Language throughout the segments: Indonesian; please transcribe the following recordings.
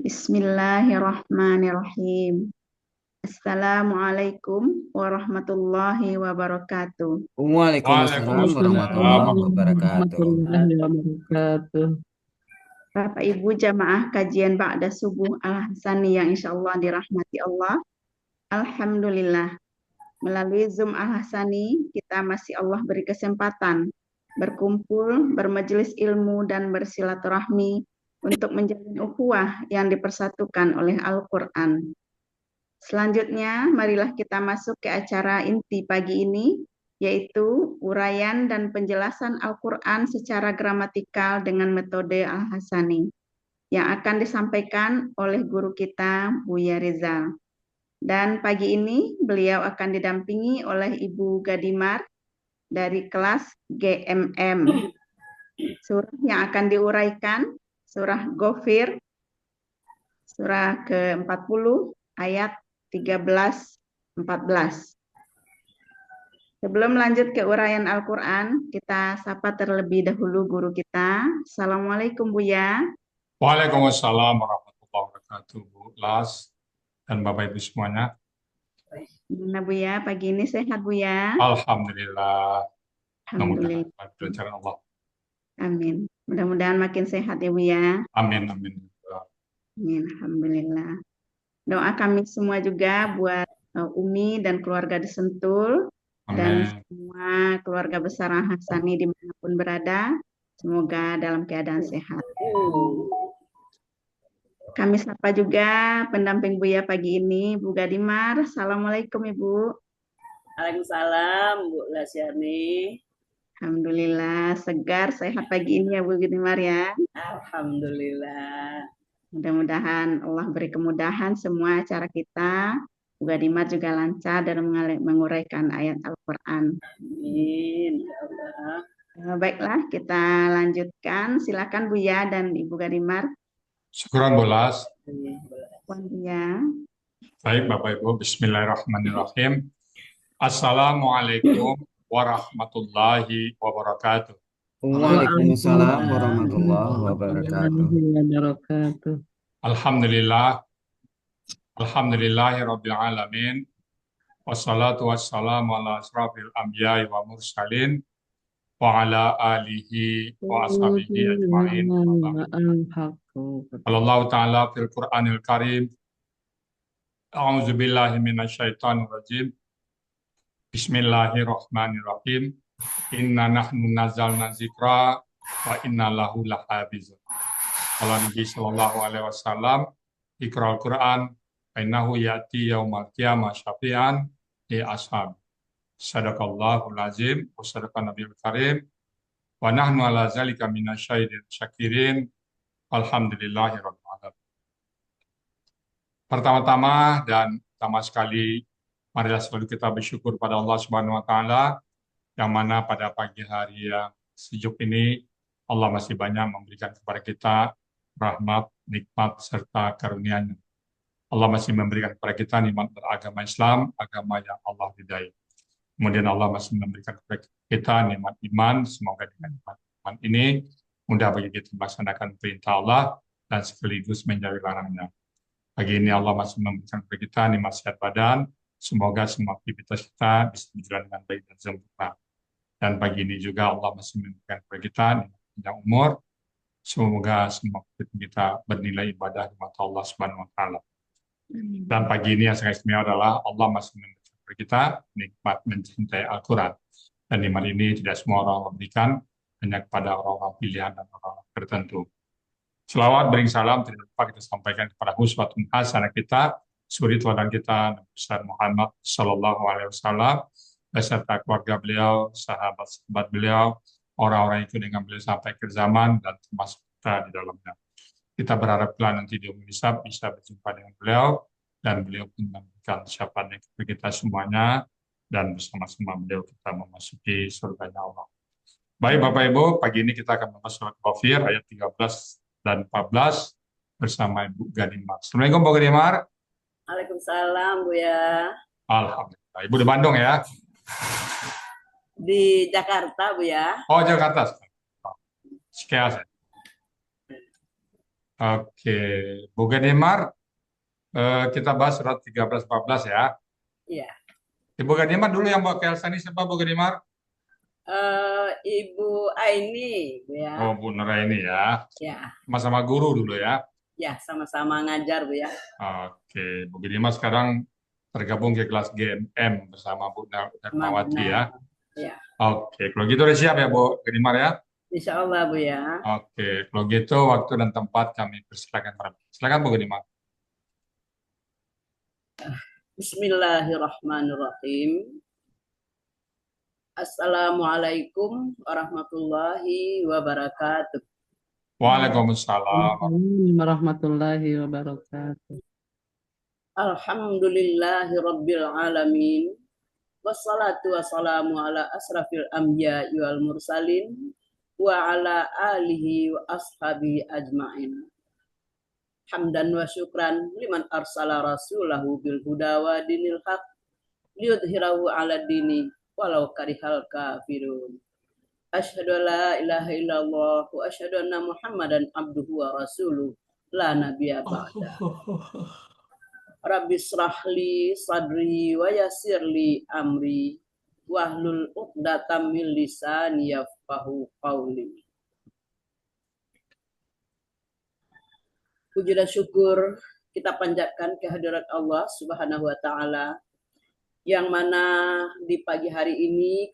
Bismillahirrahmanirrahim. Assalamualaikum warahmatullahi wabarakatuh. Waalaikumsalam Waalaikumsalam warahmatullahi wabarakatuh. warahmatullahi wabarakatuh. Bapak Ibu jamaah kajian Ba'da Subuh Al-Hasani yang insya Allah dirahmati Allah. Alhamdulillah. Melalui Zoom Al-Hasani, kita masih Allah beri kesempatan berkumpul, bermajelis ilmu, dan bersilaturahmi untuk menjalin ukhuwah yang dipersatukan oleh Al-Quran. Selanjutnya, marilah kita masuk ke acara inti pagi ini, yaitu uraian dan penjelasan Al-Quran secara gramatikal dengan metode Al-Hasani, yang akan disampaikan oleh guru kita, Buya Rizal. Dan pagi ini beliau akan didampingi oleh Ibu Gadimar dari kelas GMM. Surah yang akan diuraikan, surah Ghafir, surah ke-40, ayat 13-14. Sebelum lanjut ke uraian Al-Quran, kita sapa terlebih dahulu guru kita. Assalamualaikum Buya. Waalaikumsalam warahmatullahi wabarakatuh, Bu Las dan Bapak Ibu semuanya. Gimana Buya? Pagi ini sehat Buya? Alhamdulillah, mudah-mudahan Alhamdulillah. berjalan Allah. Amin. Mudah-mudahan makin sehat ya Buya. Amin, amin. Amin. Alhamdulillah. Doa kami semua juga buat Umi dan keluarga di Sentul dan Amin. semua keluarga besar Hasani dimanapun berada. Semoga dalam keadaan sehat. Kami sapa juga pendamping Buya pagi ini, Bu Gadimar. Assalamualaikum Ibu. Waalaikumsalam, Bu Lasyani. Alhamdulillah segar sehat pagi ini ya Bu Gadimar ya. Alhamdulillah. Mudah-mudahan Allah beri kemudahan semua acara kita. Bu Gadimar juga lancar dalam menguraikan ayat Al-Quran. Amin. Ya Allah. Baiklah, kita lanjutkan. Silakan Buya dan Ibu Gadimar. Syukuran Bu Las. Buya. Baik Bapak Ibu, bismillahirrahmanirrahim. Assalamualaikum warahmatullahi wabarakatuh. Waalaikumsalam Waalaikumsalam warahmatullahi wabarakatuh. wabarakatuh. Alhamdulillah, alhamdulillahirabbil alamin. Wassalatu wassalamu ala asrafil anbiya'i wa mursalin wa ala alihi wa ashabihi ajma'in. Allah Ta'ala fil Qur'anil Karim. A'udzu billahi minasyaitonir rajim. Bismillahirrahmanirrahim. Inna nahnu nazzalna dzikra wa inna lahu lahafizun. Kalau Nabi sallallahu alaihi wasallam Iqra'ul Qur'an fa innahu ya'ti yaumal qiyamah syafi'an li ashab. Sadaqallahul azim wa sadaqan nabiyul karim wa nahnu ala zalika minasyahidin syakirin. Alhamdulillahirabbil alamin. Pertama-tama dan pertama sekali marilah selalu kita bersyukur pada Allah Subhanahu wa taala yang mana pada pagi hari yang sejuk ini Allah masih banyak memberikan kepada kita rahmat, nikmat serta karunia-Nya. Allah masih memberikan kepada kita nikmat beragama Islam, agama yang Allah ridai. Kemudian Allah masih memberikan kepada kita nikmat iman, semoga dengan nikmat iman ini mudah bagi kita melaksanakan perintah Allah dan sekaligus menjauhi larangannya. Pagi ini Allah masih memberikan kepada kita nikmat sehat badan, semoga semua aktivitas kita bisa berjalan dengan baik dan sempurna. Dan pagi ini juga Allah masih memberikan kepada kita nikmat panjang umur, semoga semua aktivitas kita bernilai ibadah di mata Allah Subhanahu wa taala. Dan pagi ini yang sangat istimewa adalah Allah masih memberikan kepada kita nikmat mencintai Al-Quran. Dan nikmat ini tidak semua orang memberikan, hanya kepada orang-orang pilihan dan orang-orang tertentu. Selawat bering salam tidak lupa kita sampaikan kepada uswatun hasanah kita, suri teladan kita Nabi besar Muhammad sallallahu alaihi wasallam beserta keluarga beliau, sahabat-sahabat beliau, orang-orang yang ikut dengan beliau sampai akhir zaman dan termasuk kita di dalamnya. Kita berharap kelak nanti di umur hisab bisa berjumpa dengan beliau dan beliau pun memberikan syafaatnya kepada kita semuanya dan bersama-sama beliau kita memasuki surganya Allah. Baik Bapak Ibu, pagi ini kita akan membahas surat Ghafir ayat 13 dan 14 bersama Ibu Gadimar. Assalamualaikum Bu Gadimar. Waalaikumsalam, Bu ya. Alhamdulillah. Ibu di Bandung ya? Di Jakarta, Bu ya. Oh, Jakarta. Sekian. Oke, Bu Ganimar, kita bahas surat 13-14 ya. Iya. Ibu Ganimar dulu yang bawa ke Elsa ini siapa Bu Ganimar? Ibu Aini, Bu ya. Oh, Bu Nuraini ya. Ya, Sama-sama guru dulu ya. ya sama-sama ngajar, Bu ya. Oke, Bu Ganimar sekarang tergabung ke kelas GMM bersama Bu Darmawati ya. Benar. Ya, Oke, kalau gitu udah siap ya Bu Ganimar ya. Insya Allah, Bu ya. Oke, kalau gitu waktu dan tempat kami persilakan. Silakan Bu Ganimar. Bismillahirrahmanirrahim. Assalamualaikum warahmatullahi wabarakatuh. Waalaikumsalam. Warahmatullahi wabarakatuh. Alhamdulillahi rabbil alamin. Wassalatu wassalamu ala asrafil anbiya wal mursalin wa ala alihi wa ashabihi ajmain. Hamdan wa syukran liman arsala rasulahu bil huda wa dinil haq liyudhhirahu ala dini walau karihal kafirun. Asyhadu an la ilaha illallah wa asyhadu anna Muhammadan abduhu wa rasuluh la nabiyya ba'da. Rabbi srahli sadri wa yassirli amri wahlul 'uqdatam min lisani yafqahu qawli. Puji dan syukur kita panjatkan kehadirat Allah Subhanahu wa taala yang mana di pagi hari ini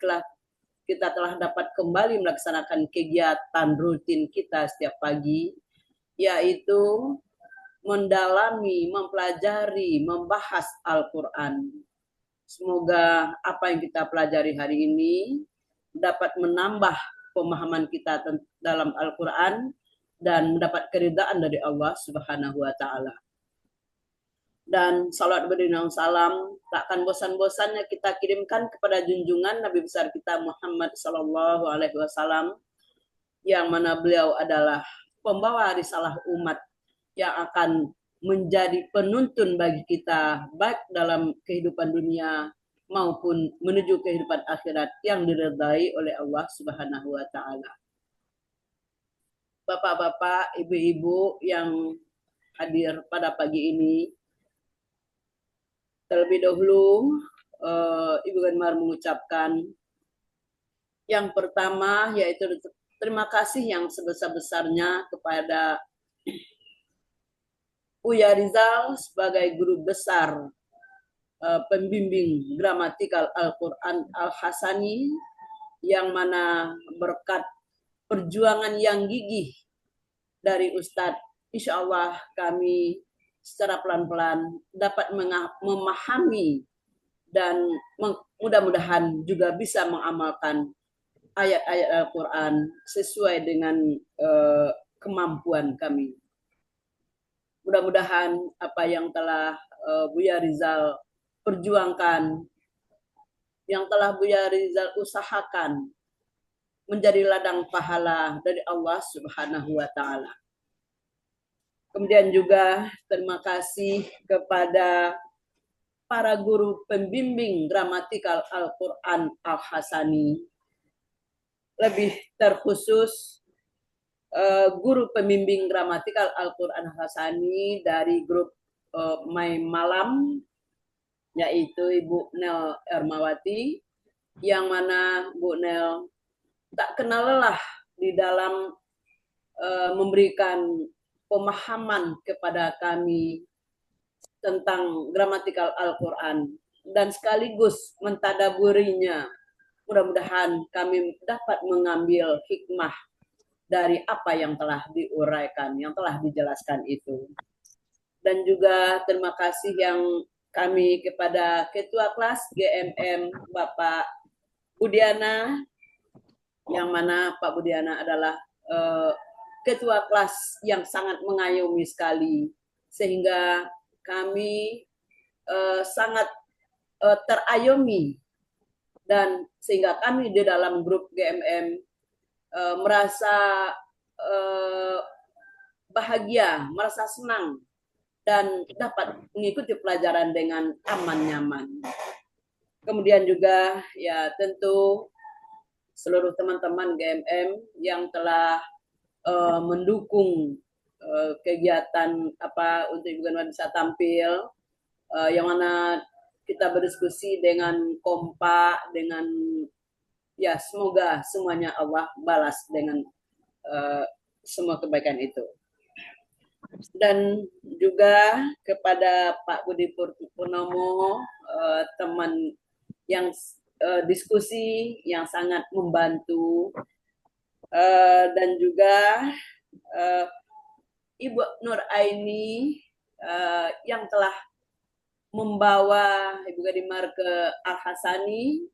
kita telah dapat kembali melaksanakan kegiatan rutin kita setiap pagi, yaitu mendalami, mempelajari, membahas Al-Quran. Semoga apa yang kita pelajari hari ini dapat menambah pemahaman kita dalam Al-Quran dan mendapat keridhaan dari Allah Subhanahu wa taala. Dan salawat beriring salam takkan bosan-bosannya kita kirimkan kepada junjungan Nabi besar kita Muhammad sallallahu alaihi wasallam, yang mana beliau adalah pembawa risalah umat yang akan menjadi penuntun bagi kita baik dalam kehidupan dunia maupun menuju kehidupan akhirat yang diridhai oleh Allah Subhanahu wa taala. Bapak-bapak, ibu-ibu yang hadir pada pagi ini, terlebih dahulu Ibu Ganimar mengucapkan yang pertama yaitu terima kasih yang sebesar-besarnya kepada Buya Rizal sebagai guru besar pembimbing gramatikal Al-Quran Al-Hasani, yang mana berkat perjuangan yang gigih dari Ustadz, insya Allah kami secara pelan-pelan dapat memahami dan mudah-mudahan juga bisa mengamalkan ayat-ayat Al-Quran sesuai dengan kemampuan kami. Mudah-mudahan apa yang telah Buya Rizal perjuangkan, yang telah Buya Rizal usahakan, menjadi ladang pahala dari Allah Subhanahu wa taala. Kemudian juga terima kasih kepada para guru pembimbing gramatikal Al-Quran Al-Hasani, lebih terkhusus guru pembimbing gramatikal Al-Quran Al-Hasani dari grup My Malam, yaitu Ibu Nel Ermawati, yang mana Bu Nel tak kenal lelah di dalam memberikan pemahaman kepada kami tentang gramatikal Al-Quran dan sekaligus mentadaburinya. Mudah-mudahan kami dapat mengambil hikmah dari apa yang telah diuraikan, yang telah dijelaskan itu. Dan juga terima kasih yang kami kepada Ketua Kelas GMM Bapak Budiana, yang mana Pak Budiana adalah ketua kelas yang sangat mengayomi sekali, sehingga kami sangat terayomi, dan sehingga kami di dalam grup GMM merasa bahagia, merasa senang, dan dapat mengikuti pelajaran dengan aman nyaman. Kemudian juga ya tentu seluruh teman-teman GMM yang telah mendukung kegiatan apa untuk Ibu Ganwar bisa tampil, yang mana kita berdiskusi dengan kompak, dengan ya semoga semuanya Allah balas dengan semua kebaikan itu. Dan juga kepada Pak Budi Purnomo, teman yang diskusi yang sangat membantu, dan juga Ibu Nur Aini yang telah membawa Ibu Gadimar ke Al-Hasani.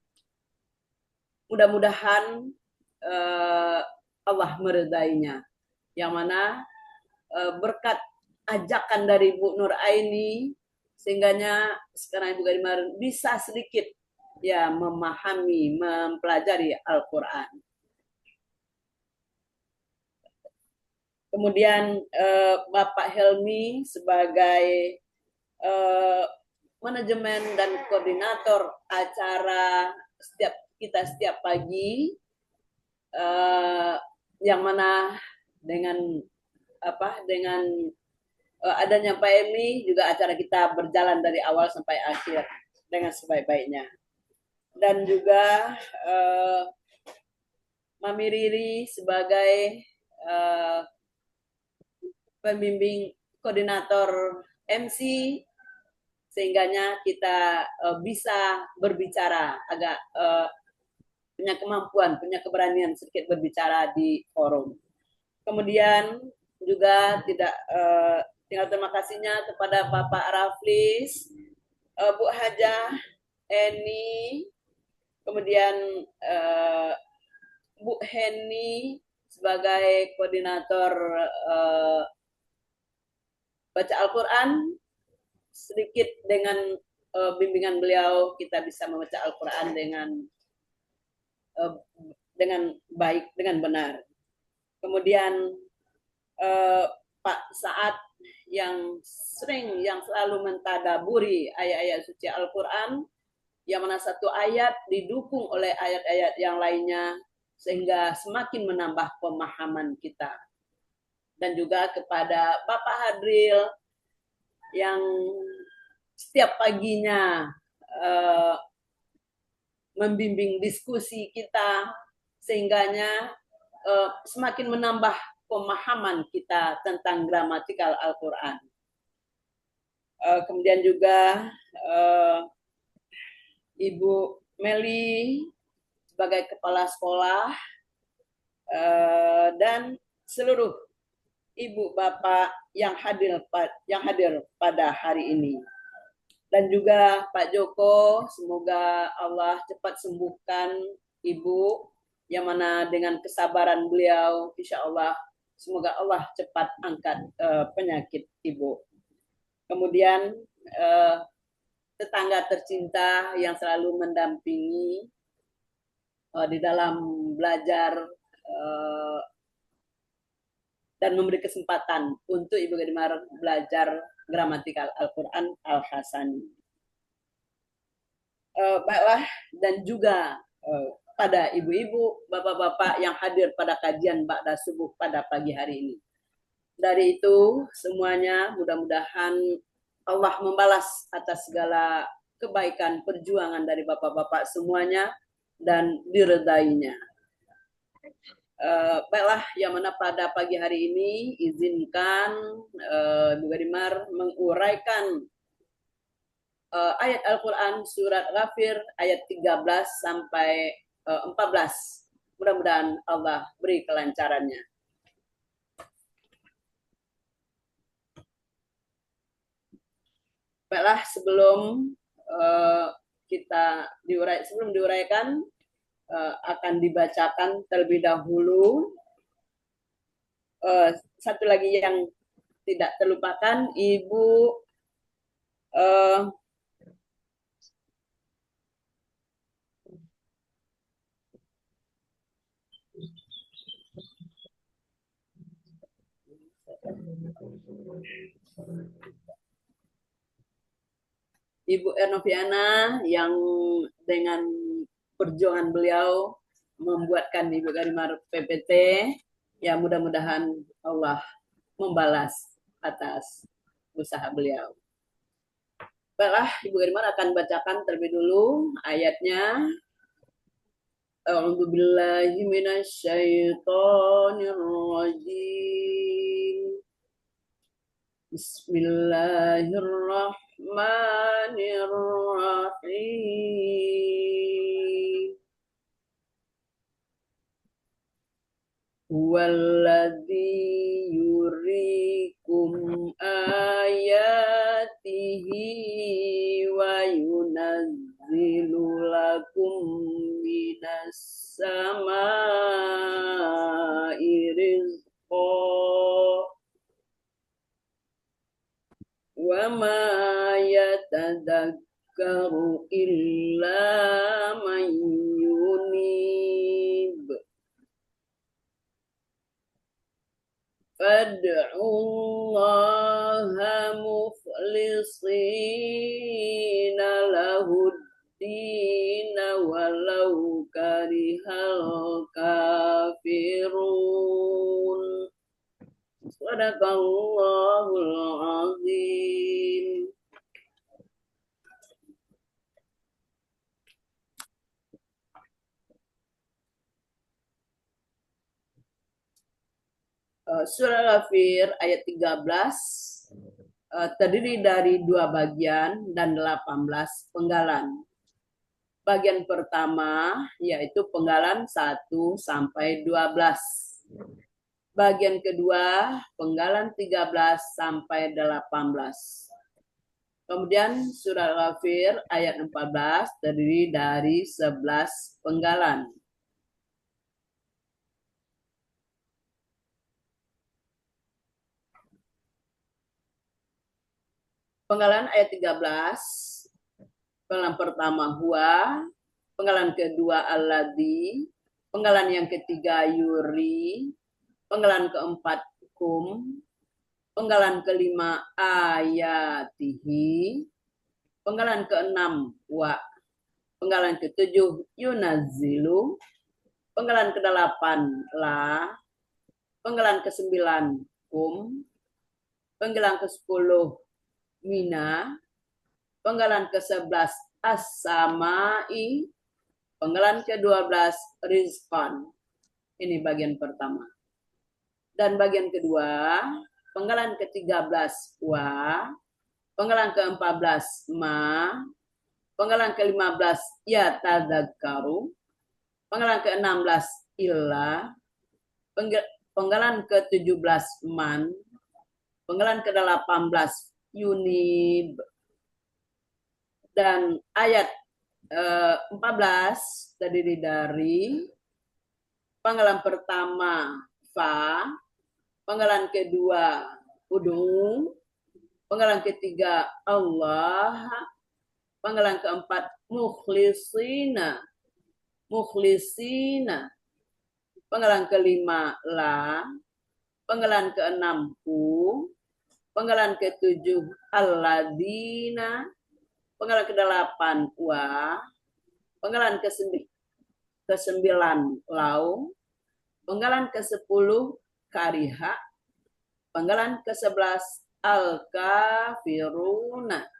Mudah-mudahan Allah meridainya, yang mana berkat ajakan dari Bu Nur Aini sehingganya sekarang Ibu Gadimar bisa sedikit ya memahami, mempelajari Al-Quran. Kemudian Bapak Helmi sebagai manajemen dan koordinator acara setiap pagi, yang mana dengan adanya Pak Helmi juga acara kita berjalan dari awal sampai akhir dengan sebaik-baiknya. Dan juga Mami Riri sebagai pembimbing koordinator MC, sehingganya kita bisa berbicara agak punya kemampuan, punya keberanian sedikit berbicara di forum. Kemudian juga tinggal terima kasihnya kepada Bapak Raflis, Bu Hajah Eni, kemudian Bu Heni sebagai koordinator baca Al-Quran. Sedikit dengan bimbingan beliau kita bisa membaca Al-Quran dengan baik, dengan benar. Kemudian Pak Saad yang selalu mentadaburi ayat-ayat suci Al-Quran, yang mana satu ayat didukung oleh ayat-ayat yang lainnya sehingga semakin menambah pemahaman kita. Dan juga kepada Bapak Hadril yang setiap paginya membimbing diskusi kita sehingganya semakin menambah pemahaman kita tentang gramatikal Al-Quran. Kemudian juga Ibu Meli sebagai kepala sekolah, dan seluruh ibu bapak yang hadir pada hari ini. Dan juga Pak Joko, semoga Allah cepat sembuhkan Ibu, yang mana dengan kesabaran beliau, insya Allah, semoga Allah cepat angkat penyakit Ibu. Kemudian tetangga tercinta yang selalu mendampingi di dalam belajar dan memberi kesempatan untuk Ibu Gadimar belajar gramatikal Al-Quran Al-Hasani. Baiklah, dan juga pada ibu-ibu, bapak-bapak yang hadir pada kajian Ba'da Subuh pada pagi hari ini. Dari itu semuanya mudah-mudahan Allah membalas atas segala kebaikan perjuangan dari bapak-bapak semuanya dan diridainya. Baiklah, yang mana pada pagi hari ini izinkan Bu Gadimar menguraikan ayat Al-Quran surat Ghafir ayat 13 sampai 14. Mudah-mudahan Allah beri kelancarannya. Baiklah, sebelum diuraikan, akan dibacakan terlebih dahulu satu lagi yang tidak terlupakan, Ibu Ibu Ernoviana yang dengan perjuangan beliau membuatkan Ibu Gadimar PPT, ya mudah-mudahan Allah membalas atas usaha beliau. Baiklah, Ibu Irman akan bacakan terlebih dulu ayatnya. A'udzu billahi minasyaitonir rajim. Bismillahirrahmanirrahim. Huwallazi yuriikum ayatihi wa yunazzilu lakum minas samaa'i rizqan wa ma yatadakkaru illa man yunib. Fad'ullaha mukhlishina lahud-din walau karihal kafirun. Sadaqallahul azim. Surah Ghafir ayat 13 terdiri dari 2 bagian dan 18 penggalan. Bagian pertama yaitu penggalan 1 sampai 12. Bagian kedua penggalan 13 sampai 18. Kemudian surah Ghafir ayat 14 terdiri dari 11 penggalan. Penggalan ayat 13, penggalan pertama huwa, penggalan kedua alladzi, penggalan yang ketiga yuri, penggalan keempat kum, penggalan kelima ayatihi, penggalan keenam wa, penggalan ketujuh yunazzilu, penggalan kedelapan la, penggalan kesembilan kum, penggalan ke-10 mina, penggalan ke-11 as-samai, penggalan ke-12 rizqan. Ini bagian pertama. Dan bagian kedua, penggalan ke-13 wa, penggalan ke-14 ma, penggalan ke-15 yatadzakkaru, penggalan ke-16 illa, penggalan ke-17 man, penggalan ke-18 Yunib. Dan ayat 14 terdiri dari penggalan pertama fa, penggalan kedua udung, penggalan ketiga Allah, penggalan keempat mukhlisina, penggalan kelima la, penggalan keenam ku, penggalan ke-7 alladzina, penggalan ke-8 wa, penggalan ke-9 lau, penggalan ke-10 kariha, penggalan ke-11 al-kafiruna.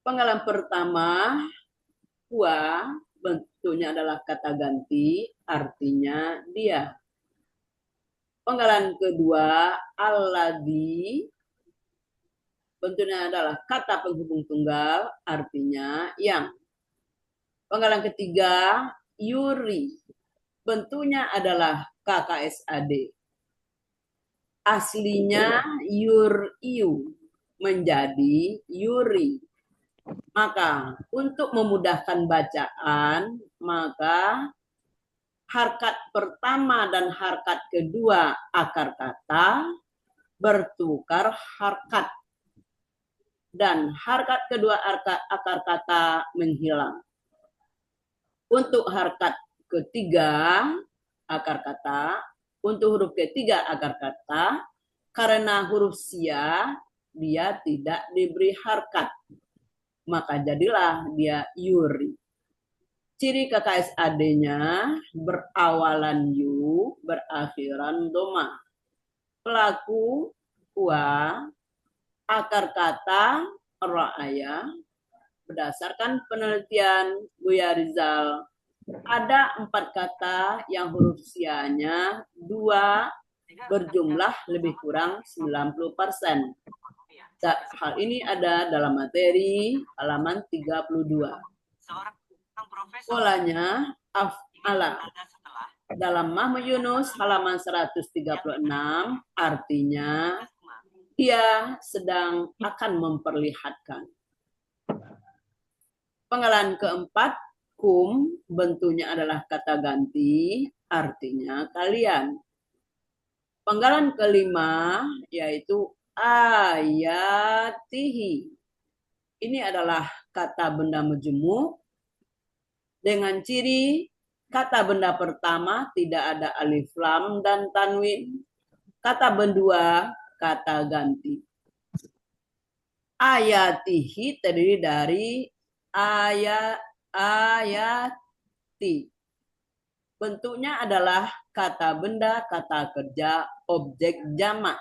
Penggalan pertama wa bentuknya adalah kata ganti, artinya dia. Penggalan kedua, alladzi, bentuknya adalah kata penghubung tunggal, artinya yang. Penggalan ketiga, yuri, bentuknya adalah KKSAD. Aslinya yuriu, menjadi yuri. Maka untuk memudahkan bacaan, maka harkat pertama dan harkat kedua akar kata bertukar harkat. Dan harkat kedua akar kata menghilang. Untuk harkat ketiga akar kata, untuk huruf ketiga akar kata, karena huruf sia dia tidak diberi harkat. Maka jadilah dia yuri. Ciri KKSAD-nya berawalan yu, berakhiran doma. Pelaku wa, akar kata ra'aya. Berdasarkan penelitian Buya Rizal, ada 4 kata yang huruf sianya 2 berjumlah lebih kurang 90%. Hal ini ada dalam materi halaman 32. Polanya af'ala. Dalam Mahmud Yunus halaman 136 artinya dia sedang akan memperlihatkan. Penggalan keempat, kum, bentuknya adalah kata ganti, artinya kalian. Penggalan kelima, yaitu ayatihi. Ini adalah kata benda majemuk dengan ciri kata benda pertama tidak ada alif lam dan tanwin. Kata benda kata ganti. Ayatihi terdiri dari ayati. Bentuknya adalah kata benda, kata kerja, objek jamak.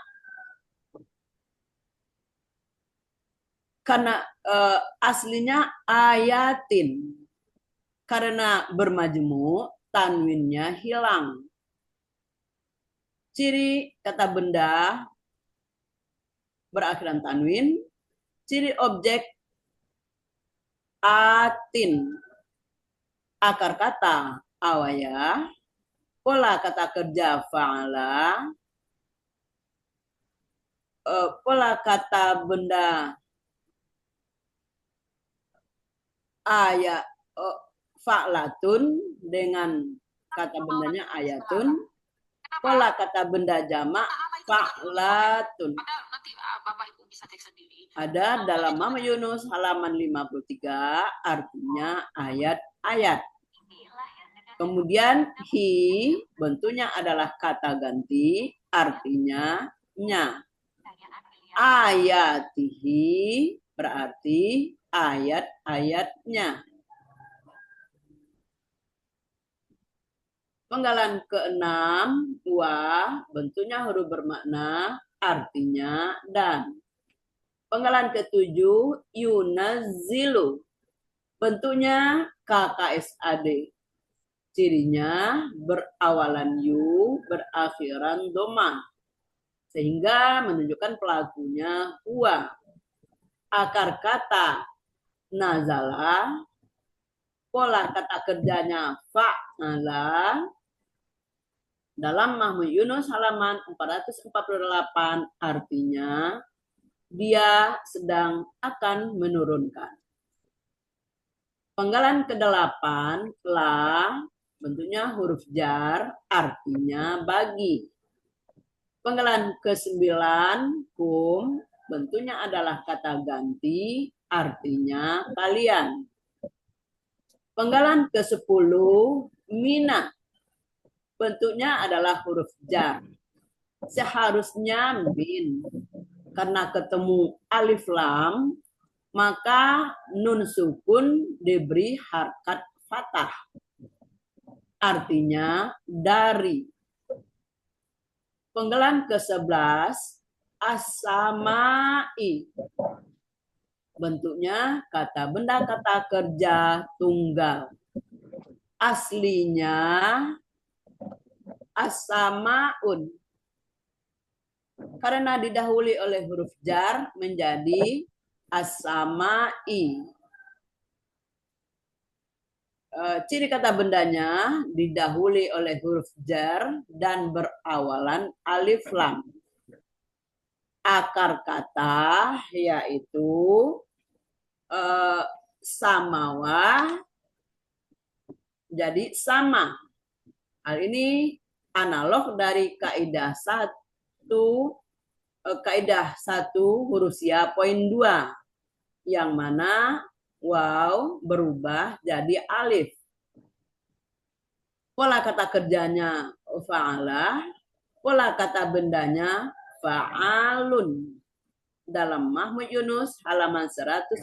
Karena aslinya ayatin. Karena bermajemuk, tanwinnya hilang. Ciri kata benda berakhiran tanwin, ciri objek atin, akar kata awaya, pola kata kerja fa'ala, pola kata benda ayat fa'latun dengan kata bendanya ayatun, pola kata benda jamak fa'latun. Ada dalam Mahmud Yunus halaman 53, artinya ayat-ayat. Kemudian hi, bentuknya adalah kata ganti, artinya nya. Ayatihi berarti ayat-ayatnya. Penggalan keenam, wa, bentuknya huruf bermakna, artinya dan. Penggalan ketujuh, yunazzilu, bentuknya KKSAD. Cirinya berawalan yu, berakhiran doma. Sehingga menunjukkan pelakunya huwa. Akar kata nazala, pola kata kerjanya fa'ala. Dalam Mahmud Yunus halaman 448 artinya dia sedang akan menurunkan. Penggalan ke-8 la, bentuknya huruf jar, artinya bagi. Penggalan ke-9 kum, bentuknya adalah kata ganti, artinya kalian. Penggalan ke-10 mina, bentuknya adalah huruf jar. Seharusnya min. Karena ketemu alif lam, maka nun sukun diberi harkat fathah. Artinya dari. Penggalan ke-11 as-samai. Bentuknya kata benda kata kerja tunggal. Aslinya as-samaun. Karena didahului oleh huruf jar menjadi as-samai. Ciri kata bendanya didahului oleh huruf jar dan berawalan alif lam. Akar kata yaitu samawa, jadi sama. Hal ini analog dari kaidah 1 huruf sia poin 2 yang mana waw berubah jadi alif. Pola kata kerjanya fa'ala, pola kata bendanya fa'alun. Dalam Mahmud Yunus halaman 180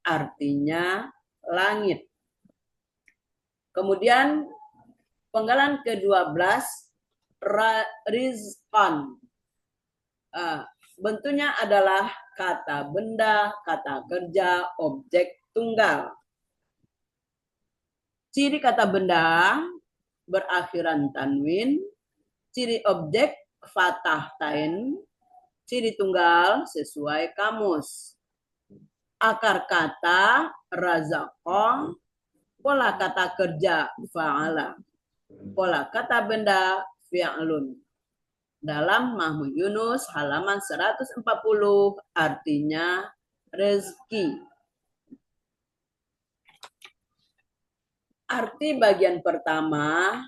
artinya langit. Kemudian penggalan ke-12 rizqan. Bentuknya adalah kata benda, kata kerja, objek tunggal. Ciri kata benda berakhiran tanwin, ciri objek fathah tain, ciri tunggal sesuai kamus. Akar kata razaqah, pola kata kerja fa'ala, pola kata benda fi'lun. Dalam Mahmud Yunus halaman 140 artinya rezeki. Arti bagian pertama,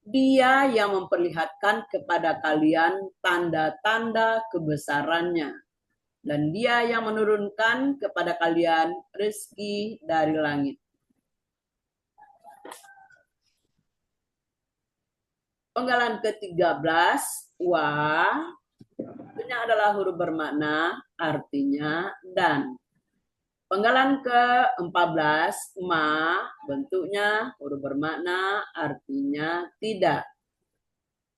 dia yang memperlihatkan kepada kalian tanda-tanda kebesarannya. Dan dia yang menurunkan kepada kalian rezeki dari langit. Penggalan ke-13, wa, bentuknya adalah huruf bermakna, artinya dan. Penggalan ke-14, ma, bentuknya huruf bermakna, artinya tidak.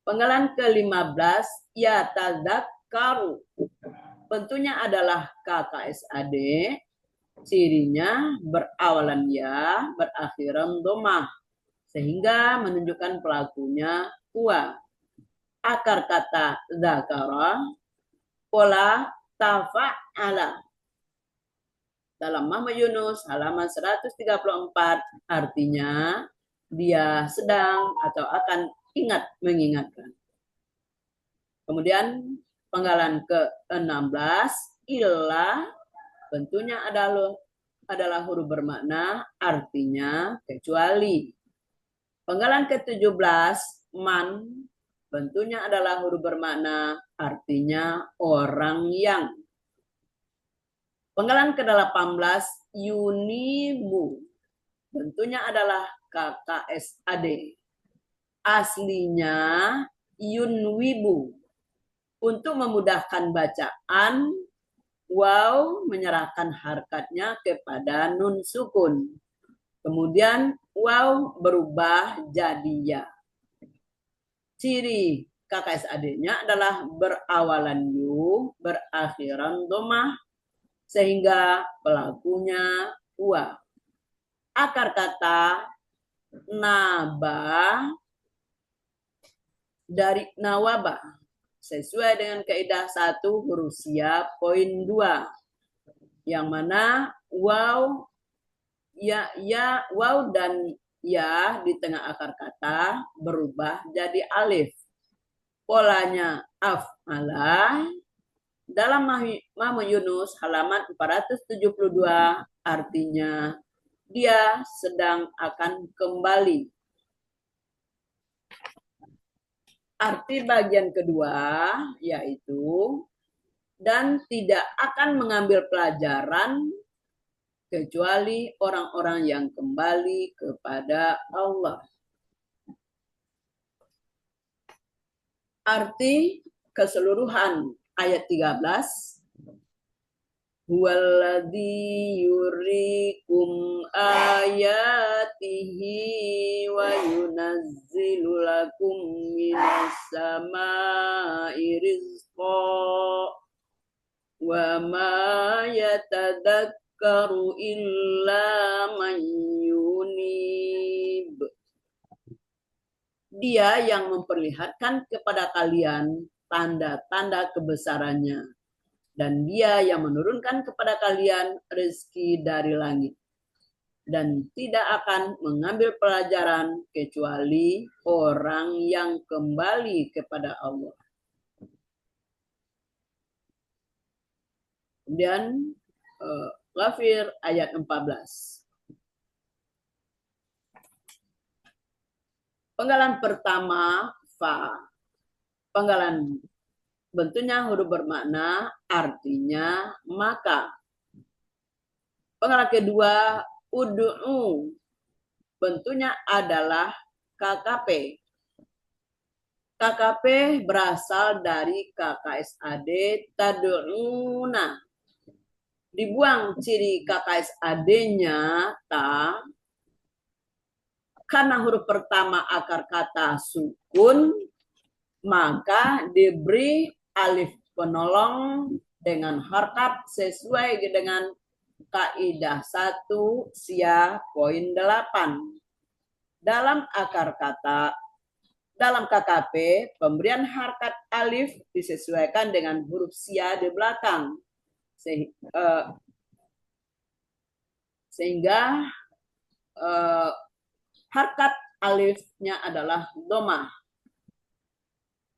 Penggalan ke-15, ya tadzakkaru, bentuknya adalah KKSAD, cirinya berawalan ya, berakhiran domah, sehingga menunjukkan pelakunya huwa. Akar kata dzakara, pola tafa'ala. Dalam Mahmud Yunus halaman 134 artinya dia sedang atau akan ingat mengingatkan. Kemudian penggalan ke-16 illa, bentuknya adalah huruf bermakna, artinya kecuali. Penggalan ke-17 man, bentuknya adalah huruf bermakna, artinya orang yang. Penggalan ke-18 yunibu, bentuknya adalah KKSAD. Aslinya yunwibu. Untuk memudahkan bacaan, waw menyerahkan harkatnya kepada nun sukun. Kemudian waw berubah jadi ya. Ciri KKSAD-nya adalah berawalan yu, berakhiran domah, sehingga pelakunya wa. Akar kata nabah dari nawabah, sesuai dengan kaidah 1 huruf siap poin 2, yang mana waw waw dan ya di tengah akar kata berubah jadi alif. Polanya af'ala. Dalam Mahmud Yunus halaman 472 artinya dia sedang akan kembali. Arti bagian kedua yaitu dan tidak akan mengambil pelajaran kecuali orang-orang yang kembali kepada Allah. Arti keseluruhan ayat 13, huwaladzi yurikum ayatihi wa yunazzilu lakum minas samaa'i rizqa wa ma yatadzakkaru illa man yunib. Dia yang memperlihatkan kepada kalian tanda-tanda kebesarannya. Dan dia yang menurunkan kepada kalian rezeki dari langit. Dan tidak akan mengambil pelajaran kecuali orang yang kembali kepada Allah. Kemudian Ghafir ayat 14. Penggalan pertama fa. Penggalan bentuknya huruf bermakna, artinya maka. Penggalan kedua ud'u, bentuknya adalah KKP. KKP berasal dari KKSAD tad'una. Dibuang ciri KKSAD-nya ta, karena huruf pertama akar kata sukun, maka diberi alif penolong dengan harkat sesuai dengan kaidah 1 sia poin 8. Dalam akar kata, dalam KKP, pemberian harkat alif disesuaikan dengan huruf sia di belakang. Sehingga harkat alifnya adalah domah.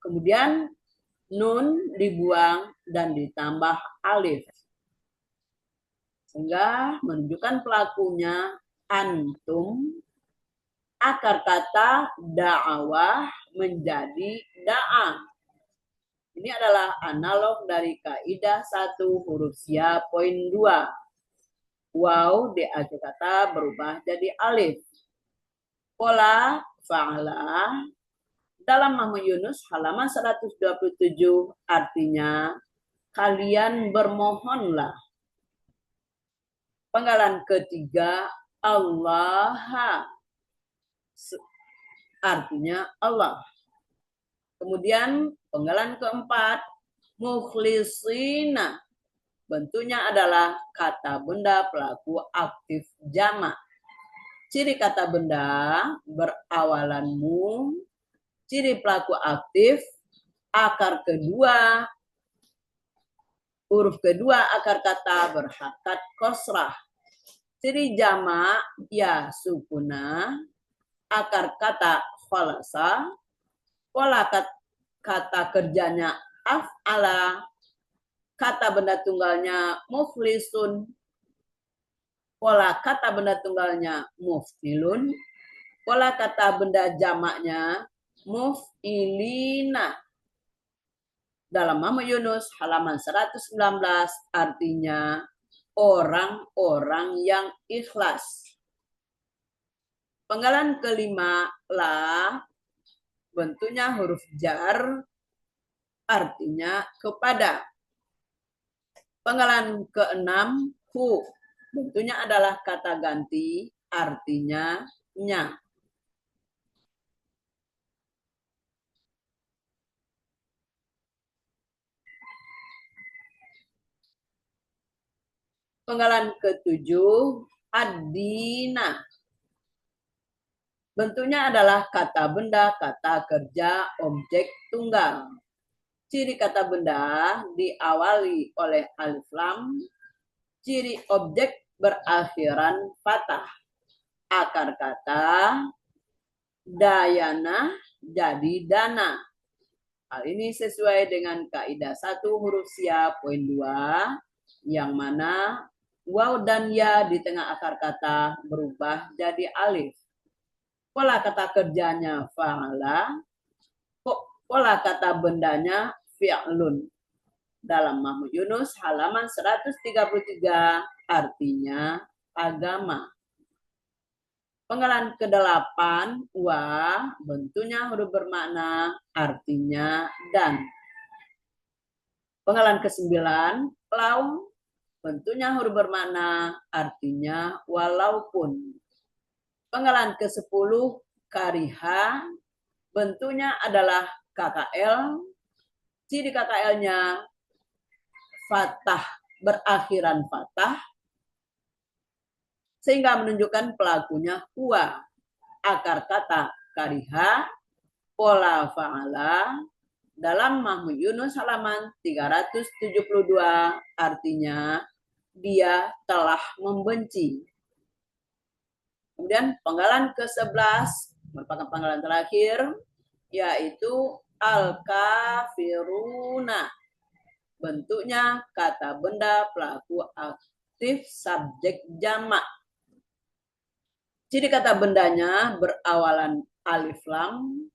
Kemudian nun dibuang dan ditambah alif. Sehingga menunjukkan pelakunya antum. Akar kata da'awah menjadi da'a. Ini adalah analog dari kaidah 1 huruf sia poin 2. Waw di akhir kata berubah jadi alif. Pola fa'ala dalam Muhammad Yunus halaman 127 artinya kalian bermohonlah. Penggalan ketiga Allah artinya Allah. Kemudian penggalan keempat mukhlisina bentuknya adalah kata benda pelaku aktif jamak. Ciri kata benda berawalan mu, ciri pelaku aktif akar kedua, huruf kedua akar kata berhakat kosrah. Ciri jamak ya sukuna, akar kata khalasa, pola kata kerjanya af'ala, kata benda tunggalnya muflisun, pola kata benda tunggalnya muftilun, pola kata benda jamaknya muf'ilina. Dalam Muhammad Yunus halaman 119 artinya orang-orang yang ikhlas. Penggalan kelima la bentuknya huruf jar artinya kepada. Penggalan keenam hu bentuknya adalah kata ganti artinya nya. Penggalan ketujuh ad-dina. Bentuknya adalah kata benda, kata kerja, objek tunggal. Ciri kata benda diawali oleh alif lam. Ciri objek berakhiran fathah. Akar kata dayana jadi dana. Hal ini sesuai dengan kaidah 1 huruf sia poin 2 yang mana waw dan ya di tengah akar kata berubah jadi alif. Pola kata kerjanya fa'ala, pola kata bendanya fi'lun. Dalam Muhammad Yunus halaman 133 artinya agama. Penggalan ke-8 wa bentuknya huruf bermakna artinya dan. Penggalan ke-9 lau bentuknya huruf bermakna artinya walaupun. Penggalan ke-10 kariha bentuknya adalah KKL. Ciri KKL-nya fathah berakhiran fathah sehingga menunjukkan pelakunya huwa. Akar kata kariha pola fa'ala dalam Muhammad Yunus halaman 372 artinya dia telah membenci. Kemudian penggalan ke-11 merupakan penggalan terakhir yaitu al-kafiruna. Bentuknya kata benda pelaku aktif subjek jamak. Ciri kata bendanya berawalan alif lam.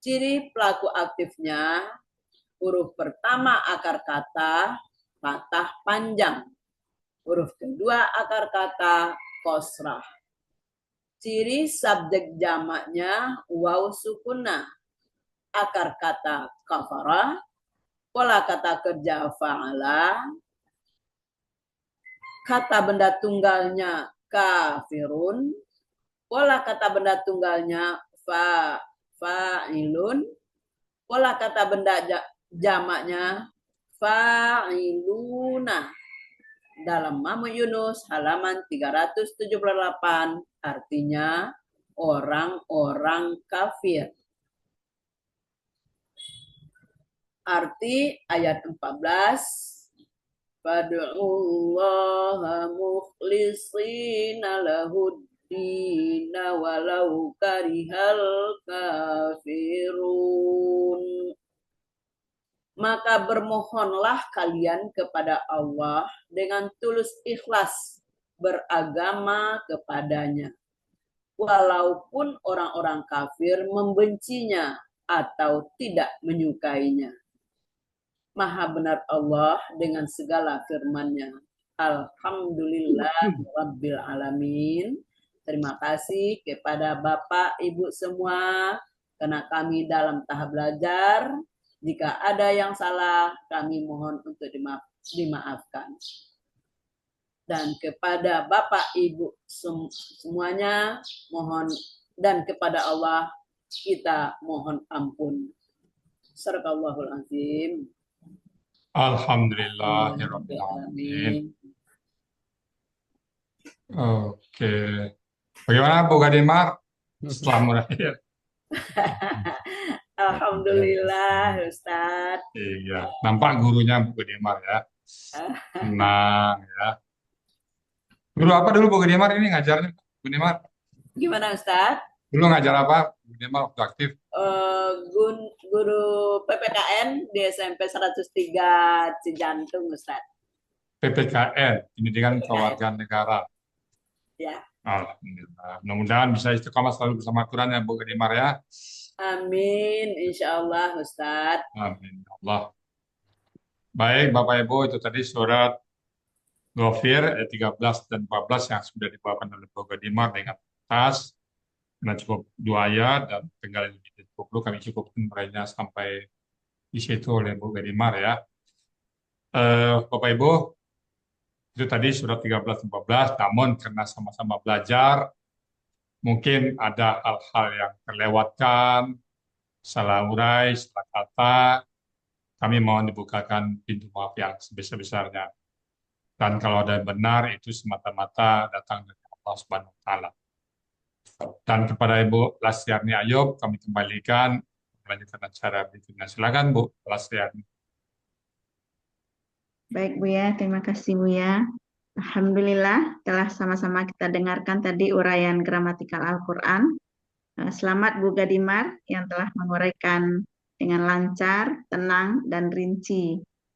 Ciri pelaku aktifnya huruf pertama akar kata fathah panjang. Huruf kedua akar kata kosrah. Ciri subjek jamaknya waw sukuna. Akar kata kafara. Pola kata kerja fa'ala. Kata benda tunggalnya kafirun. Pola kata benda tunggalnya fa'ilun. Pola kata benda jamaknya fa'iluna. Dalam Muhammad Yunus halaman 378 artinya orang-orang kafir. Arti ayat 14, Fad'ullaha mukhlishina lahuddina walau karihal kafirun. Maka bermohonlah kalian kepada Allah dengan tulus ikhlas beragama kepadanya. Walaupun orang-orang kafir membencinya atau tidak menyukainya. Maha benar Allah dengan segala firman-Nya. Alhamdulillah Rabbil Alamin. Terima kasih kepada Bapak, Ibu semua, karena kami dalam tahap belajar. Jika ada yang salah, kami mohon untuk dimaafkan. Dan kepada Bapak, Ibu semuanya, mohon, dan kepada Allah, kita mohon ampun. Sadaqallahul azim. Alhamdulillahirrahmanirrahim. Oke. Bagaimana Bu Gadimar setelah berakhir? Alhamdulillah Ustadz. Iya, nampak gurunya Bu Gadimar ya. Tenang ya. Guru apa dulu Bu Gadimar ini ngajarnya Bu Gadimar? Gimana Ustadz? Dulu ngajar apa Bu Gadimar waktu aktif? Guru PPKN di SMP 103 Cijantung Ustadz. PPKN, Pendidikan Kewarganegaraan. Ya. Alhamdulillah. Mudah-mudahan bisa istiqomah selalu bersama Quran ya Bu Gadimar ya. Amin, insya Allah Ustadz. Amin ya Allah. Baik Bapak Ibu, itu tadi surat Ghafir ayat 13 dan 14 yang sudah dibawakan oleh Bu Gadimar dengan tas. Karena cukup 2 ayat dan tinggal lebih dari 20, kami cukupkan merenya sampai di situ oleh Bu Gadimar ya. Bapak Ibu, itu tadi surat 13 dan 14, namun karena sama-sama belajar, mungkin ada hal-hal yang terlewatkan, salah urai, salah kata, kami mohon dibukakan pintu maaf yang sebesar-besarnya. Dan kalau ada yang benar, itu semata-mata datang dari Allah Subhanahu wa Ta'ala. Dan kepada Ibu Lastiarni Ayub, kami kembalikan melanjutkan acara berikutnya. Silakan Bu Lastiarni. Baik Bu ya, terima kasih Bu ya. Alhamdulillah telah sama-sama kita dengarkan tadi uraian gramatikal Al-Quran. Selamat Bu Gadimar yang telah menguraikan dengan lancar, tenang, dan rinci.